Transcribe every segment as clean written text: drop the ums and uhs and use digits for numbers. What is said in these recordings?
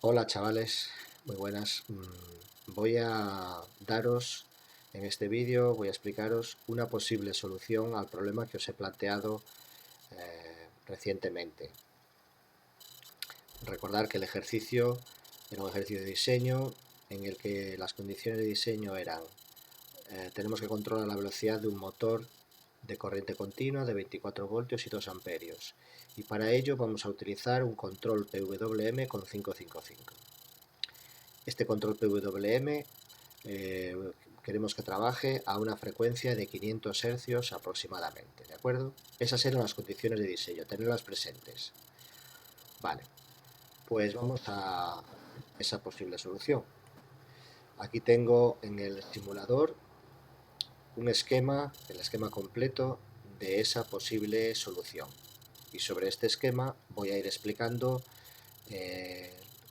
Hola chavales, muy buenas. Voy a daros en este vídeo, voy a explicaros una posible solución al problema que os he planteado recientemente. Recordar que el ejercicio era un ejercicio de diseño en el que las condiciones de diseño eran tenemos que controlar la velocidad de un motor de corriente continua de 24 voltios y 2 amperios, y para ello vamos a utilizar un control PWM con 555. Este control PWM queremos que trabaje a una frecuencia de 500 Hz aproximadamente, ¿de acuerdo? Esas eran las condiciones de diseño, tenerlas presentes. Vale, pues vamos a esa posible solución. Aquí tengo en el simulador un esquema, el esquema completo de esa posible solución. Y sobre este esquema voy a ir explicando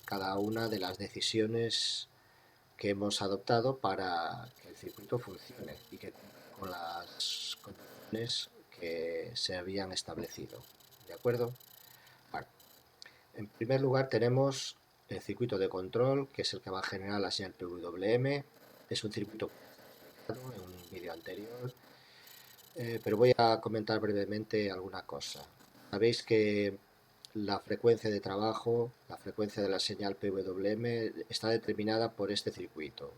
cada una de las decisiones que hemos adoptado para que el circuito funcione y que con las condiciones que se habían establecido. ¿De acuerdo? Bueno, en primer lugar tenemos el circuito de control, que es el que va a generar la señal PWM. Es un circuito en un vídeo anterior, pero voy a comentar brevemente alguna cosa. Sabéis que la frecuencia de trabajo, la frecuencia de la señal PWM está determinada por este circuito,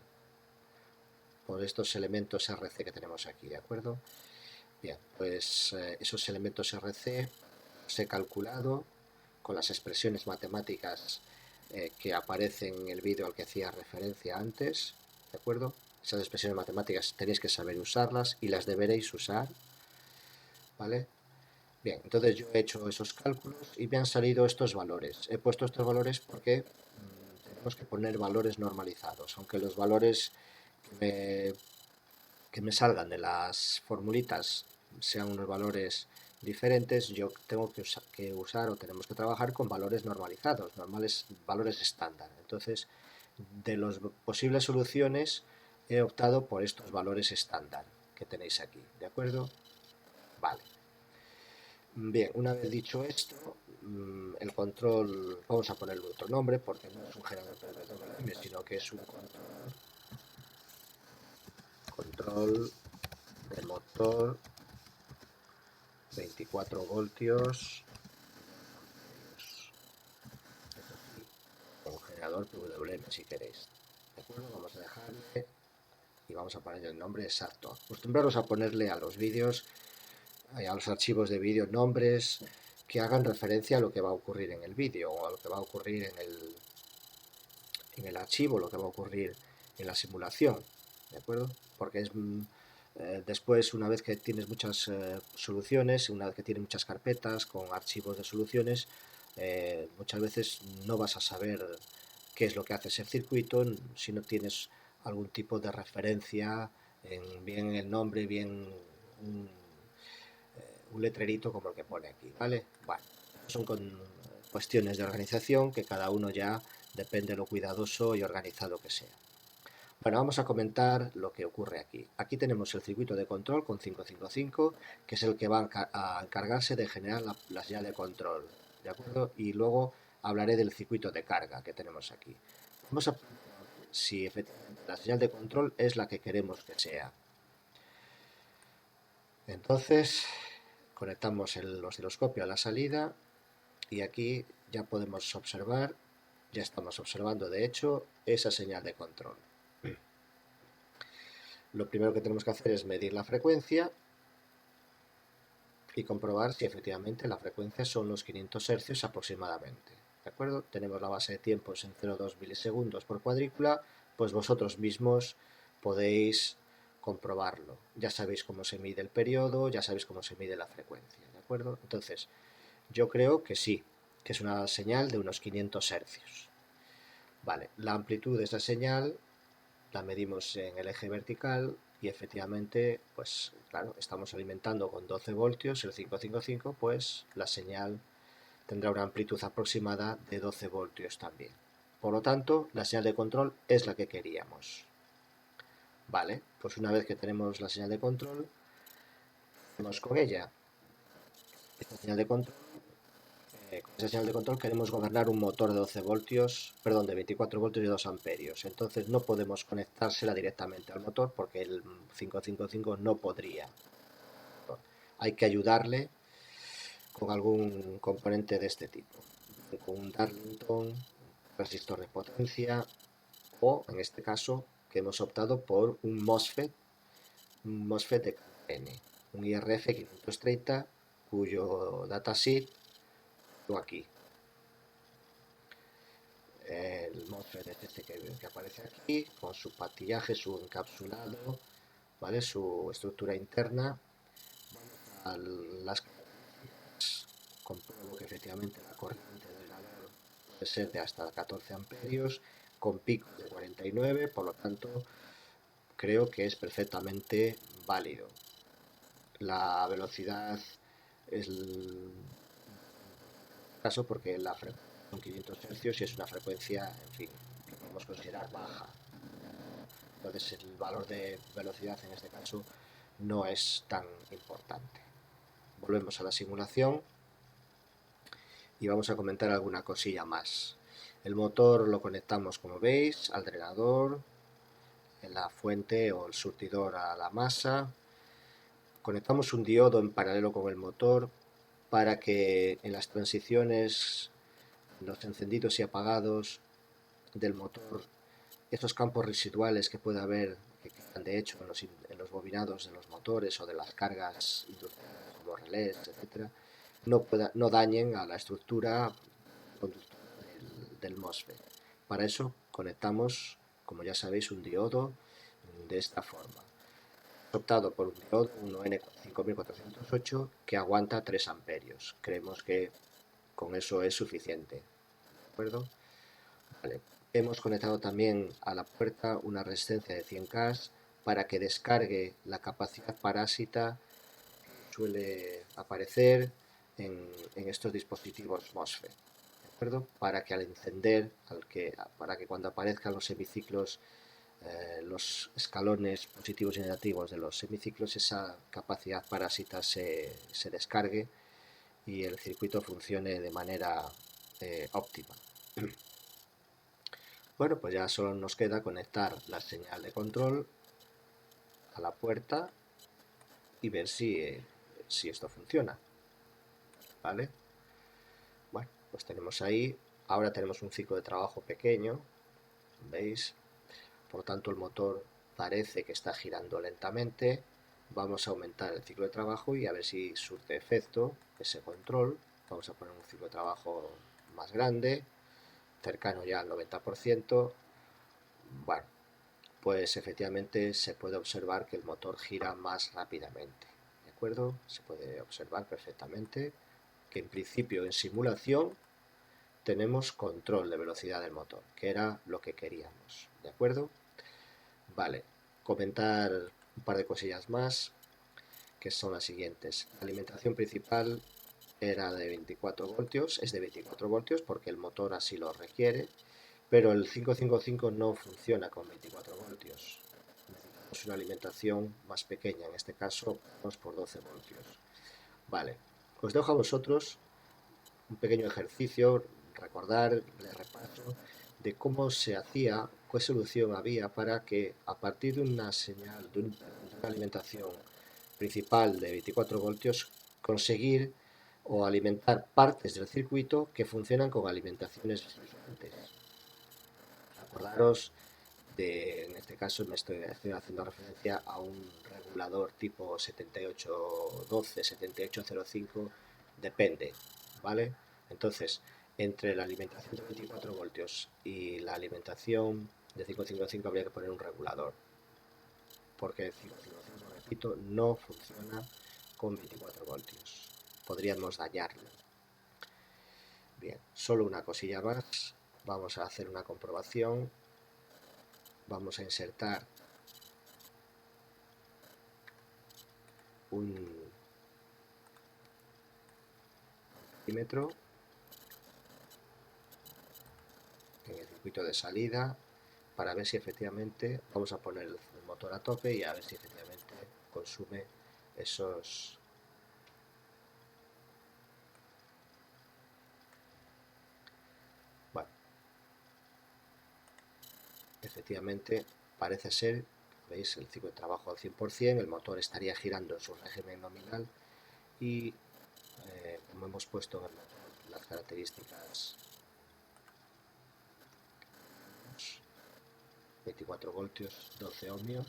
por estos elementos RC que tenemos aquí, ¿de acuerdo? Bien, pues esos elementos RC los he calculado con las expresiones matemáticas que aparecen en el vídeo al que hacía referencia antes, ¿de acuerdo? Esas expresiones matemáticas tenéis que saber usarlas y las deberéis usar, ¿vale? Bien, entonces yo he hecho esos cálculos y me han salido estos valores. He puesto estos valores porque tenemos que poner valores normalizados, aunque los valores que me salgan de las formulitas sean unos valores diferentes, yo tengo que usar o tenemos que trabajar con valores normalizados, valores estándar. Entonces, de las posibles soluciones he optado por estos valores estándar que tenéis aquí, ¿de acuerdo? Vale. Bien, una vez dicho esto, el control, vamos a ponerle otro nombre porque no es un generador PWM, sino que es un control de motor 24 voltios, un generador PWM si queréis. ¿De acuerdo? Vamos a dejarle y vamos a ponerle el nombre exacto. Acostumbraros a ponerle a los vídeos, a los archivos de vídeo, nombres que hagan referencia a lo que va a ocurrir en el vídeo o a lo que va a ocurrir en el archivo, lo que va a ocurrir en la simulación, ¿de acuerdo? Porque es después, una vez que tienes muchas soluciones, una vez que tienes muchas carpetas con archivos de soluciones, muchas veces no vas a saber qué es lo que hace ese circuito si no tienes algún tipo de referencia, bien en el nombre, bien un letrerito como el que pone aquí, ¿vale? Bueno, son cuestiones de organización que cada uno ya depende de lo cuidadoso y organizado que sea. Bueno, vamos a comentar lo que ocurre aquí. Aquí tenemos el circuito de control con 555, que es el que va a encargarse de generar la señal de control, ¿de acuerdo? Y luego hablaré del circuito de carga que tenemos aquí. Vamos a ver si efectivamente la señal de control es la que queremos que sea. Entonces, conectamos el osciloscopio a la salida y aquí ya podemos observar, ya estamos observando de hecho, esa señal de control. Lo primero que tenemos que hacer es medir la frecuencia y comprobar si efectivamente la frecuencia son los 500 Hz aproximadamente. ¿De acuerdo? Tenemos la base de tiempos en 0,2 milisegundos por cuadrícula, pues vosotros mismos podéis comprobarlo. Ya sabéis cómo se mide el periodo, ya sabéis cómo se mide la frecuencia, ¿de acuerdo? Entonces, yo creo que sí, que es una señal de unos 500 Hz. Vale, la amplitud de esa señal la medimos en el eje vertical y efectivamente, pues claro, estamos alimentando con 12 voltios el 555, pues la señal tendrá una amplitud aproximada de 12 voltios también. Por lo tanto, la señal de control es la que queríamos. Vale, pues una vez que tenemos la señal de control, vamos con ella. Esta señal de control, esa señal de control queremos gobernar un motor de 12 voltios, perdón, de 24 voltios y 2 amperios. Entonces no podemos conectársela directamente al motor porque el 555 no podría. Hay que ayudarle con algún componente de este tipo, con un Darlington, resistor de potencia o, en este caso, que hemos optado por un MOSFET de N, un IRF 530 cuyo datasheet lo aquí. El MOSFET es este que aparece aquí, con su patillaje, su encapsulado, ¿vale? Su estructura interna. A las compruebo que efectivamente la corriente del valor puede ser de hasta 14 amperios, con picos de 49, por lo tanto creo que es perfectamente válido. La velocidad es el caso porque la frecuencia son 500 Hz y es una frecuencia, en fin, que podemos considerar baja. Entonces el valor de velocidad en este caso no es tan importante. Volvemos a la simulación y vamos a comentar alguna cosilla más. El motor lo conectamos, como veis, al drenador, en la fuente o el surtidor a la masa. Conectamos un diodo en paralelo con el motor para que en las transiciones, los encendidos y apagados del motor, estos campos residuales que puede haber, que quedan de hecho en los bobinados de los motores o de las cargas industriales como relés, etcétera, no dañen a la estructura conductora del MOSFET. Para eso conectamos, como ya sabéis, un diodo de esta forma. Hemos optado por un diodo, un N5408, que aguanta 3 amperios. Creemos que con eso es suficiente. ¿De acuerdo? Vale. Hemos conectado también a la puerta una resistencia de 100K para que descargue la capacidad parásita que suele aparecer en estos dispositivos MOSFET. ¿De acuerdo? Para que al encender, para que cuando aparezcan los semiciclos, los escalones positivos y negativos de los semiciclos, esa capacidad parásita se descargue y el circuito funcione de manera óptima. Bueno, pues ya solo nos queda conectar la señal de control a la puerta y ver si esto funciona. ¿Vale? Bueno, pues tenemos ahí. Ahora tenemos un ciclo de trabajo pequeño, ¿veis? Por lo tanto, el motor parece que está girando lentamente. Vamos a aumentar el ciclo de trabajo y a ver si surte efecto ese control. Vamos a poner un ciclo de trabajo más grande, cercano ya al 90%. Bueno, pues efectivamente se puede observar que el motor gira más rápidamente. ¿De acuerdo? Se puede observar perfectamente que en principio en simulación tenemos control de velocidad del motor, que era lo que queríamos. ¿De acuerdo? Vale, comentar un par de cosillas más, que son las siguientes. La alimentación principal era de 24 voltios, es de 24 voltios porque el motor así lo requiere, pero el 555 no funciona con 24 voltios. Necesitamos una alimentación más pequeña, en este caso vamos por 12 voltios. Vale, os dejo a vosotros un pequeño ejercicio, recordar, de repaso, de cómo se hacía, qué solución había para que a partir de una señal, de una alimentación principal de 24 voltios, conseguir o alimentar partes del circuito que funcionan con alimentaciones diferentes. Acordaros en este caso estoy haciendo referencia a un regulador tipo 7812, 7805, depende, ¿vale? Entonces, entre la alimentación de 24 voltios y la alimentación de 555 habría que poner un regulador, porque el 555, repito, no funciona con 24 voltios. Podríamos dañarlo. Bien, solo una cosilla más. Vamos a hacer una comprobación. Vamos a insertar un milímetro en el circuito de salida para ver si efectivamente vamos a poner el motor a tope y a ver si efectivamente consume esos efectivamente parece ser, veis, el ciclo de trabajo al 100%, el motor estaría girando en su régimen nominal y como hemos puesto en el motor las características 24 voltios, 12 ohmios,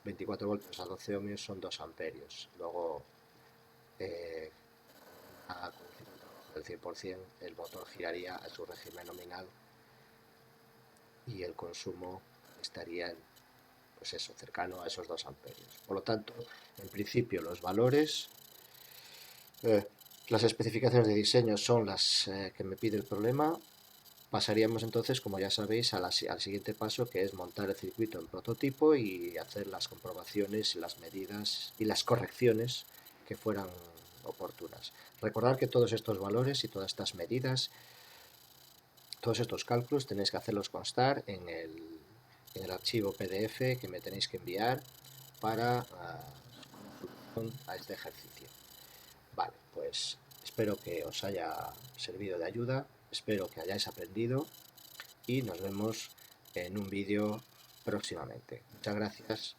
24 voltios a 12 ohmios son 2 amperios. Luego, con un ciclo de trabajo del 100%, el motor giraría a su régimen nominal y el consumo estaría pues eso, cercano a esos 2 amperios. Por lo tanto, en principio los valores, las especificaciones de diseño son las que me pide el problema. Pasaríamos entonces, como ya sabéis, al siguiente paso, que es montar el circuito en prototipo y hacer las comprobaciones, las medidas y las correcciones que fueran oportunas. Recordad que todos estos valores y todas estas medidas, todos estos cálculos, tenéis que hacerlos constar en el archivo PDF que me tenéis que enviar para solución a este ejercicio. Vale, pues espero que os haya servido de ayuda, espero que hayáis aprendido y nos vemos en un vídeo próximamente. Muchas gracias.